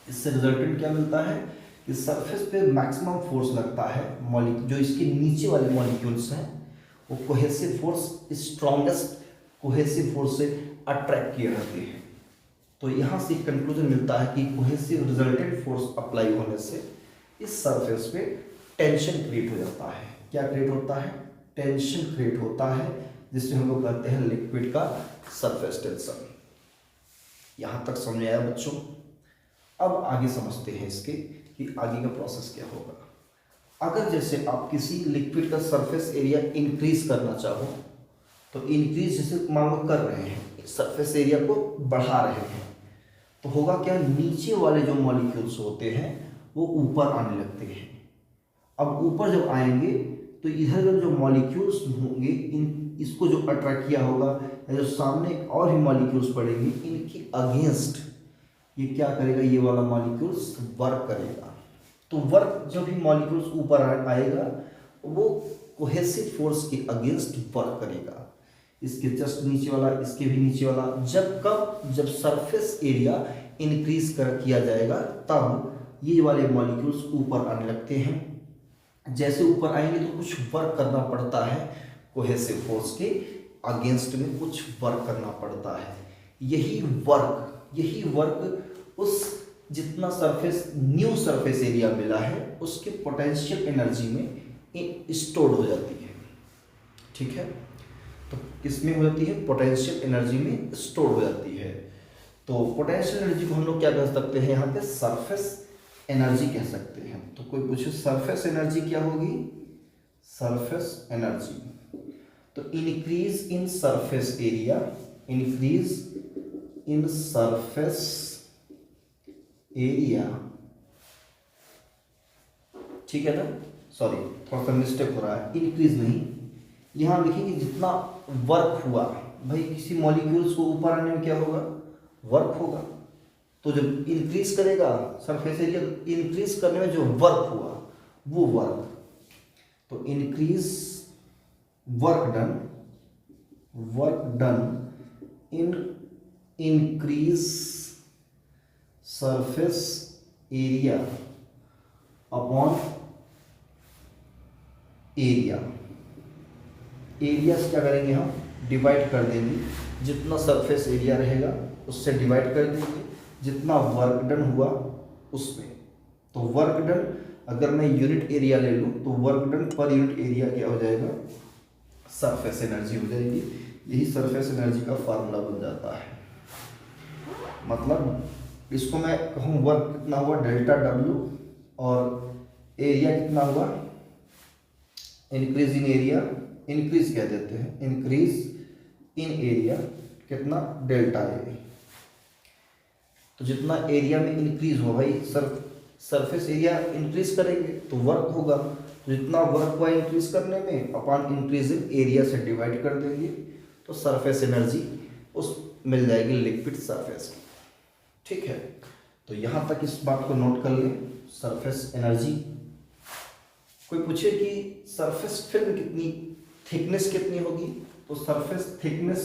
इससे रिजल्टेंट क्या मिलता है कि सरफेस पे मैक्सिमम फोर्स लगता है, जो इसके नीचे वाले मॉलिक्यूल्स हैं वो cohesive force, strongest cohesive force से अट्रैक्ट किए रहते हैं। तो यहाँ से कंक्लूजन मिलता है कि कोहेसिव रिजल्टेंट फोर्स अप्लाई होने से इस सरफेस पे टेंशन क्रिएट हो जाता है। क्या क्रिएट होता है, टेंशन क्रिएट होता है, जिससे हम लोग कहते हैं लिक्विड का सरफेस टेंशन। यहाँ तक समझ आया बच्चों? अब आगे समझते हैं इसके कि आगे का प्रोसेस क्या होगा। अगर जैसे आप किसी लिक्विड का सरफेस एरिया इंक्रीज करना चाहो, तो इंक्रीज जैसे मान लो कर रहे हैं, सरफेस एरिया को बढ़ा रहे हैं, तो होगा क्या, नीचे वाले जो मॉलिक्यूल्स होते हैं वो ऊपर आने लगते हैं। अब ऊपर जब आएंगे तो इधर जो मॉलिक्यूल्स होंगे, इन इसको जो अट्रैक्ट किया होगा, या जो सामने और भी मॉलिक्यूल्स पड़ेंगे, इनके अगेंस्ट ये क्या करेगा, ये वाला मॉलिक्यूल्स वर्क करेगा। तो वर्क जब भी मॉलिक्यूल्स ऊपर आएगा वो कोहेसिव फोर्स के अगेंस्ट वर्क करेगा। इसके जस्ट नीचे वाला, इसके भी नीचे वाला, जब सरफेस एरिया इंक्रीज किया जाएगा तब ये वाले मॉलिक्यूल्स ऊपर आने लगते हैं। जैसे ऊपर आएंगे तो कुछ वर्क करना पड़ता है, कोहेसिव फोर्स के अगेंस्ट में कुछ वर्क करना पड़ता है। यही वर्क उस जितना न्यू सरफेस एरिया मिला है उसके पोटेंशियल एनर्जी में स्टोर्ड हो जाती है। ठीक है, तो किसमें हो जाती है, पोटेंशियल एनर्जी में स्टोर हो जाती है। तो पोटेंशियल एनर्जी को हम लोग क्या कह सकते हैं, यहाँ पे सरफेस एनर्जी कह सकते हैं। तो कोई पूछे सरफेस एनर्जी क्या होगी, सरफेस एनर्जी, तो increase in surface area, increase in surface area, ठीक है ना, सॉरी थोड़ा सा मिस्टेक हो रहा है, इंक्रीज नहीं, यहाँ लिखेंगे जितना वर्क हुआ। भाई किसी मॉलिक्यूल्स को ऊपर आने में क्या होगा, वर्क होगा। तो जब इंक्रीज करेगा सरफेस एरिया, इंक्रीज करने में जो वर्क हुआ वो वर्क, तो increase work done in increase surface area upon area से क्या करेंगे, हम डिवाइड कर देंगे। जितना सरफेस एरिया रहेगा उससे डिवाइड कर देंगे जितना वर्क डन हुआ उसमें। तो वर्क डन अगर मैं यूनिट एरिया ले लूँ तो work done per unit area क्या हो जाएगा, सरफेस एनर्जी हो जाएगी। यही सरफेस एनर्जी का फार्मूला बन जाता है। मतलब इसको मैं कहूँ वर्क कितना हुआ डेल्टा डब्ल्यू, और एरिया कितना हुआ, इंक्रीज इन एरिया, इंक्रीज कह देते हैं, इंक्रीज इन एरिया कितना, डेल्टा ए। तो जितना एरिया में इंक्रीज हुआ, भाई सरफेस एरिया इंक्रीज करेंगे तो वर्क होगा, तो जितना वर्क हुआ इंक्रीज करने में अपॉन इंक्रीज इन एरिया से डिवाइड कर देंगे, तो सरफेस एनर्जी उस मिल जाएगी लिक्विड सरफेस की। ठीक है, तो यहाँ तक इस बात को नोट कर लें, सरफेस एनर्जी। कोई पूछे कि सरफेस फिल्म कितनी, थिकनेस कितनी होगी, तो surface thickness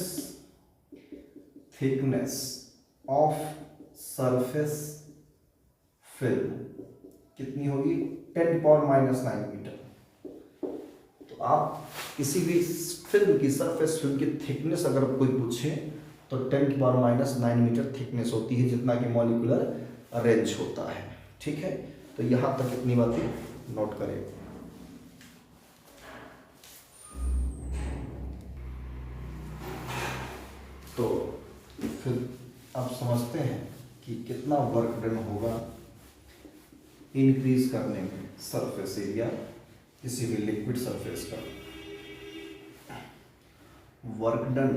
thickness of surface film कितनी होगी? 10⁻⁹ मीटर। तो आप किसी भी फिल्म की, सरफेस फिल्म की थिकनेस अगर कोई पूछे तो 10⁻⁹ मीटर थिकनेस होती है, जितना कि मॉलिक्यूलर रेंज होता है। ठीक है, तो यहाँ तक इतनी बातें नोट करें। तो फिर आप समझते हैं कि कितना वर्क डन होगा इंक्रीज करने में सरफेस एरिया किसी भी लिक्विड सरफेस का। वर्क डन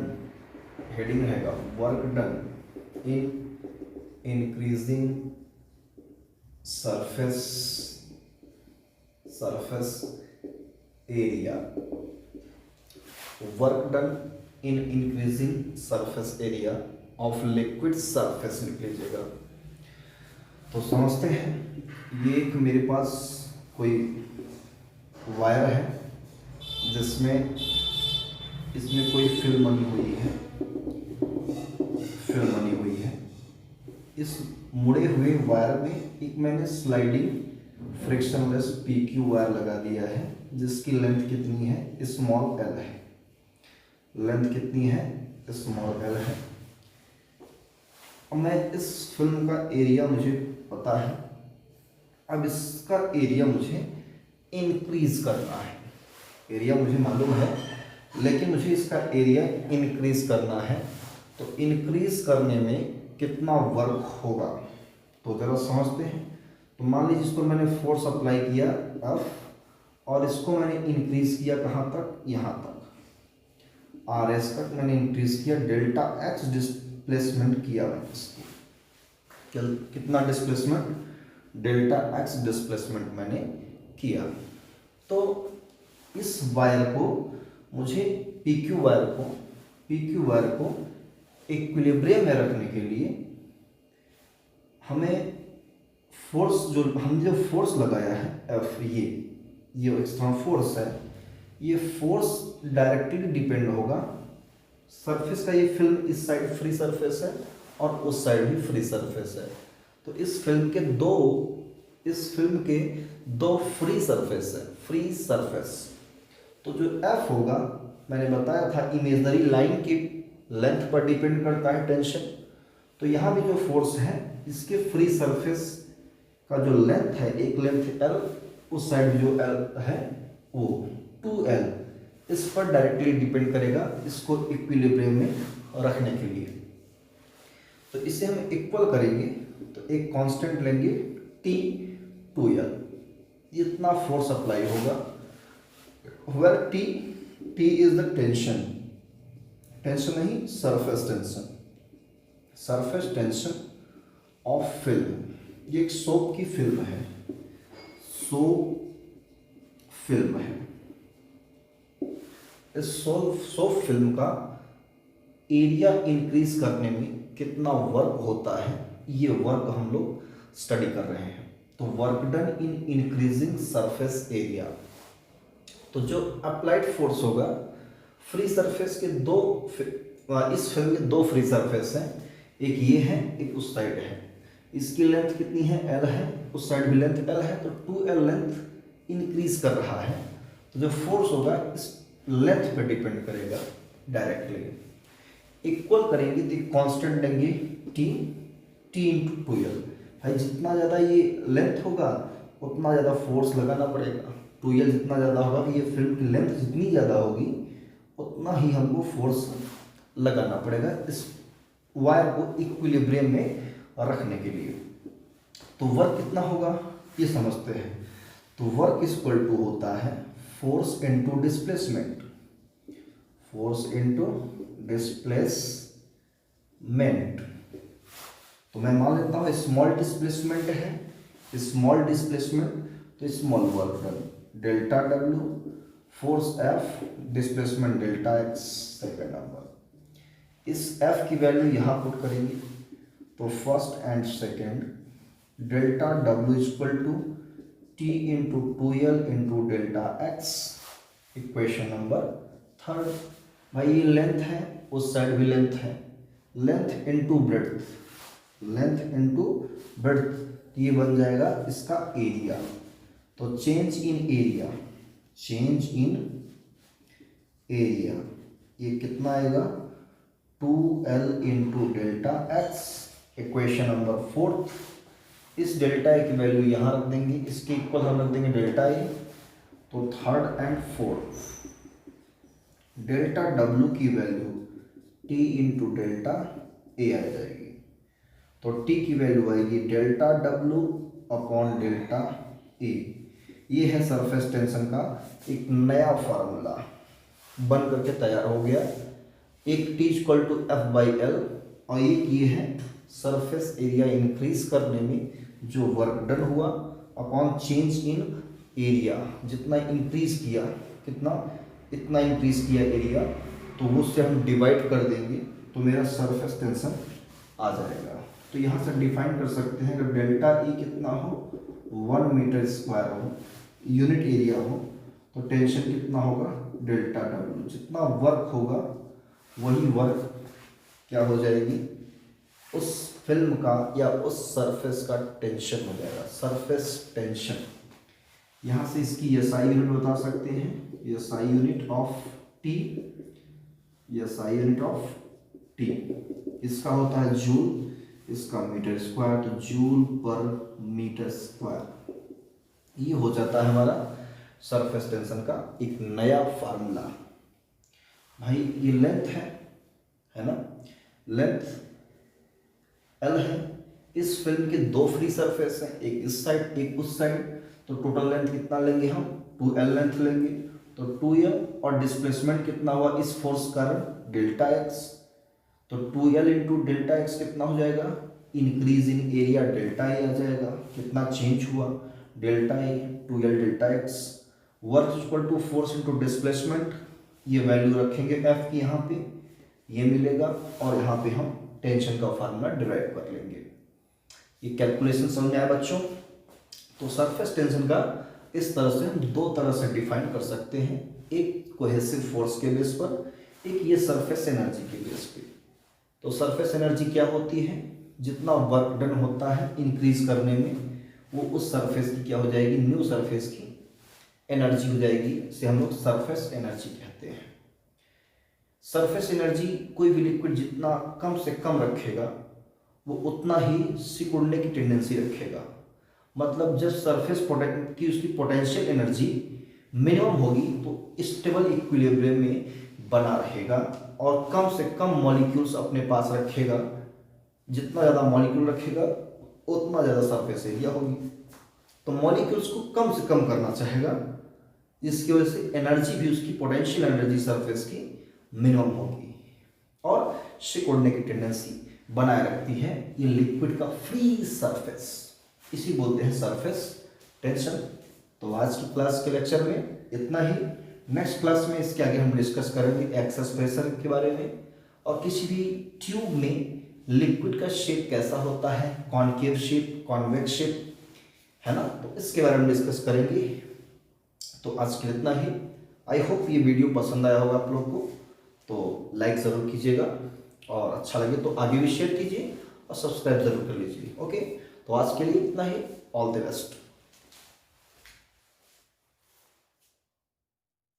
हेडिंग रहेगा work done in increasing surface area. Work done in increasing surface area of liquid surface लिख लीजिएगा। तो समझते हैं, ये एक मेरे पास कोई वायर है जिसमें इसमें कोई फिल्म बनी हुई है। इस मुड़े हुए वायर में एक मैंने स्लाइडिंग फ्रिक्शनलेस PQ वायर लगा दिया है, जिसकी लेंथ कितनी है? स्मॉल l है। लेंथ कितनी है? स्मॉल l है। अब मैं इस फिल्म का एरिया मुझे पता है, अब इसका एरिया मुझे इंक्रीज करना है। एरिया मुझे मालूम है, लेकिन मुझे इसका एरिया इंक्रीज करना है। तो इंक्रीज करने में कितना वर्क होगा, तो ज़रा समझते हैं। तो मान लीजिए इसको मैंने फोर्स अप्लाई किया F, और इसको मैंने इंक्रीज किया कहाँ तक? यहाँ तक, RS तक मैंने इंक्रीज किया। डेल्टा X डिस्प्लेसमेंट किया मैंने इसकी। कितना डिस्प्लेसमेंट? डेल्टा X डिस्प्लेसमेंट मैंने किया। तो इस वायर को मुझे PQ वायर को इक्विलिब्रियम में रखने के लिए हमें हमने जो फोर्स लगाया है F, ये एक्सटर्नल फोर्स है, ये फोर्स डायरेक्टली डिपेंड होगा सरफेस का। ये फिल्म इस साइड फ्री सरफेस है और उस साइड भी फ्री सरफेस है। तो इस फिल्म के दो फ्री सरफेस। तो जो F होगा, मैंने बताया था इमेजनरी लाइन की लेंथ पर डिपेंड करता है टेंशन। तो यहाँ भी जो फोर्स है, इसके फ्री सरफेस का जो लेंथ है, एक लेंथ L, उस साइड भी जो L है वो 2L, इस पर डायरेक्टली डिपेंड करेगा इसको इक्विलिब्रियम में रखने के लिए। तो इसे हम इक्वल करेंगे तो एक कांस्टेंट लेंगे T2L, इतना फोर्स अप्लाई होगा। Where T is the tension नहीं, सरफेस टेंशन ऑफ फिल्म। ये एक सोप की फिल्म है, इस सोप फिल्म का एरिया इंक्रीज करने में कितना वर्क होता है, ये वर्क हम लोग स्टडी कर रहे हैं। तो work done in increasing surface area. तो जो अप्लाइड फोर्स होगा, फ्री सरफेस के इस फिल्म के दो फ्री सरफेस हैं, एक ये है, एक उस साइड है। इसकी लेंथ कितनी है? L है, उस साइड भी लेंथ L है, तो 2L लेंथ इंक्रीज कर रहा है। तो जो फोर्स होगा इस लेंथ पे डिपेंड करेगा डायरेक्टली। इक्वल करेंगे तो एक कांस्टेंट लेंगे T इंटू 2L। भाई जितना ज़्यादा ये लेंथ होगा उतना ज़्यादा फोर्स लगाना पड़ेगा। 2L जितना ज़्यादा होगा, ये फिल्म की लेंथ जितनी ज़्यादा होगी उतना ही हमको फोर्स लगाना पड़ेगा इस वायर को इक्विलिब्रियम में रखने के लिए। तो वर्क कितना होगा ये समझते हैं। तो वर्क इक्वल टू होता है फोर्स इनटू डिस्प्लेसमेंट। तो मैं मान लेता हूँ स्मॉल डिस्प्लेसमेंट है, तो small work done, delta W, force F, displacement delta X second number. इस F की वैल्यू यहाँ पुट करेंगे तो first and second, delta W equal to T into 2L into delta X, equation number third. भाई ये length है, उस side भी लेंथ है, length into breadth, length into breadth, ये बन जाएगा इसका एरिया। तो change in area, change in area ये कितना आएगा 2L into delta x. Equation number 4, इस डेल्टा ए की वैल्यू यहाँ रख देंगे, इसके इक्वल हम रख देंगे डेल्टा ए। तो third and fourth, delta W की value T into delta A आ जाएगी। तो टी की वैल्यू आएगी delta W upon delta A. ये है सरफेस टेंशन का एक नया फार्मूला बन करके तैयार हो गया। एक T equal to F by L और एक ये है सरफेस एरिया इंक्रीज करने में जो वर्क डन हुआ अपॉन चेंज इन एरिया। जितना इंक्रीज किया, कितना, इतना इंक्रीज किया एरिया, तो उससे हम डिवाइड कर देंगे तो मेरा सरफेस टेंशन आ जाएगा। तो यहाँ से डिफाइन कर सकते हैं अगर डेल्टा ई कितना हो 1 मीटर स्क्वायर हो, यूनिट एरिया हो, तो टेंशन कितना होगा डेल्टा डब्ल्यू। जितना वर्क होगा वही वर्क क्या हो जाएगी उस फिल्म का या उस सरफेस का टेंशन हो जाएगा, सरफेस टेंशन। यहाँ से इसकी एसआई यूनिट बता सकते हैं, SI unit of T, SI unit of T इसका होता है जूल, इसका मीटर स्क्वायर, तो जूल पर मीटर स्क्वायर। ये हो जाता है हमारा सरफेस टेंशन का एक नया फार्मूला। भाई ये लेंथ है ना, लेंथ एल है। इस फिल्म के दो फ्री सरफेस हैं, एक इस साइड एक उस साइड, तो टोटल लेंथ कितना लेंगे हम 2L लेंथ लेंगे। तो 2L और डिस्प्लेसमेंट कितना हुआ इस फोर्स कारण डेल्टा एक्स। तो 2L इंटू डेल्टा एक्स कितना हो जाएगा, increase in area delta A आ जाएगा। कितना चेंज हुआ delta A 2L delta X. Work equal to force into displacement, ये वैल्यू रखेंगे एफ की यहाँ पे, ये मिलेगा और यहाँ पे हम टेंशन का फार्मूला डिराइव कर लेंगे। ये कैलकुलेशन समझ में आया बच्चों। तो सरफेस टेंशन का इस तरह से हम दो तरह से डिफाइन कर सकते हैं, एक कोहेसिव फोर्स के बेस पर, एक ये सरफेस एनर्जी के बेस पे। तो सरफेस एनर्जी क्या होती है, जितना वर्क डन होता है इंक्रीज करने में वो उस सरफेस की क्या हो जाएगी, न्यू सरफेस की एनर्जी हो जाएगी, इसे हम लोग सरफेस एनर्जी कहते हैं। सरफेस एनर्जी कोई भी लिक्विड जितना कम से कम रखेगा वो उतना ही सिकुड़ने की टेंडेंसी रखेगा। मतलब जब सरफेस की उसकी पोटेंशियल एनर्जी मिनिमम होगी तो स्टेबल इक्विलिब्रियम में बना रहेगा और कम से कम मॉलिक्यूल्स अपने पास रखेगा। जितना ज़्यादा मॉलिक्यूल रखेगा उतना ज़्यादा सरफेस एरिया होगी। तो मॉलिक्यूल्स को कम से कम करना चाहेगा, जिसकी वजह से एनर्जी भी उसकी पोटेंशियल एनर्जी सरफेस की मिनिमम होगी और सिकुड़ने की टेंडेंसी बनाए रखती है ये लिक्विड का फ्री सरफेस, इसी बोलते हैं सरफेस टेंशन। तो आज की क्लास के लेक्चर में इतना ही। नेक्स्ट क्लास में इसके आगे हम डिस्कस करेंगे एक्सेस प्रेशर के बारे में और किसी भी ट्यूब में लिक्विड का शेप कैसा होता है, कॉनकेव शेप, कॉन्वेक्स शेप, है ना। तो इसके बारे में डिस्कस करेंगे। तो आज के लिए इतना ही। आई होप ये वीडियो पसंद आया होगा आप लोग को, तो लाइक ज़रूर कीजिएगा और अच्छा लगे तो आगे भी शेयर कीजिए और सब्सक्राइब ज़रूर कर लीजिए। ओके, तो आज के लिए इतना ही। All the best.